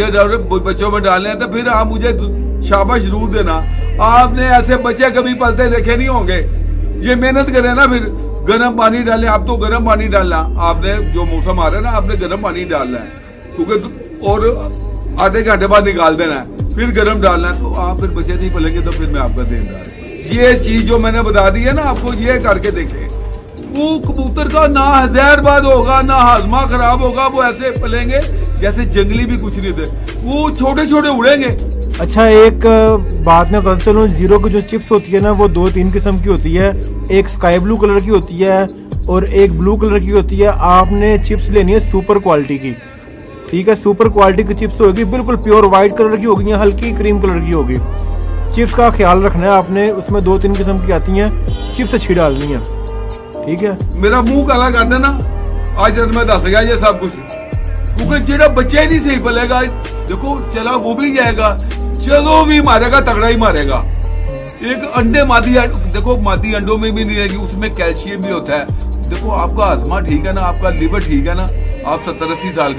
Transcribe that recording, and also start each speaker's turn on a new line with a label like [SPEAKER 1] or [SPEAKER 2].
[SPEAKER 1] हल्के बच्चों में डालने हैं तो फिर आप मुझे शाबाश जरूर देना। आपने ऐसे बच्चे कभी पलते देखे नहीं होंगे। ये मेहनत करें ना, फिर गर्म पानी डालें। आप तो गर्म पानी डालना, आपने जो मौसम आ रहा है ना, आपने गर्म पानी डालना है, क्योंकि और आधे घंटे बाद निकाल देना है, फिर गर्म डालना है। तो आप फिर बच्चे नहीं पलेंगे तो फिर मैं आपका देनदार। ये चीज जो मैंने बता दी है ना आपको, ये करके देखें। वो कबूतर का ना जहरबाद होगा, ना हाजमा खराब होगा। वो ऐसे पलेंगे जैसे जंगली भी कुछ नहीं थे, वो छोटे छोटे उड़ेंगे।
[SPEAKER 2] अच्छा, एक बात मैं बता चलूं, जीरो की जो चिप्स होती है ना, वो 2-3 किस्म की होती है। एक स्काई ब्लू कलर की होती है और एक ब्लू कलर की होती है। आपने चिप्स लेनी है सुपर क्वालिटी की, ठीक है। सुपर क्वालिटी की चिप्स होगी, बिल्कुल प्योर व्हाइट कलर की होगी या हल्की क्रीम कलर की होगी। चिप्स का ख्याल रखना है आपने, उसमें 2-3 किस्म की आती हैं, चिप्स अच्छी डालनी है, ठीक है।
[SPEAKER 1] मेरा मुंह काला कर देना आज जब मैं दस गया ये सब कुछ, क्योंकि जेड़ा बच्चा ही नहीं सही पलेगा। देखो चला वो भी जाएगा, चलो भी मारेगा, तगड़ा ही मारेगा। एक अंडे मादी, देखो मादी अंडों में भी नहीं रहेगी, उसमें कैल्शियम भी होता है। देखो आपका आजमा ठीक है ना, आपका लिवर ठीक है ना, आप 70-80 साल के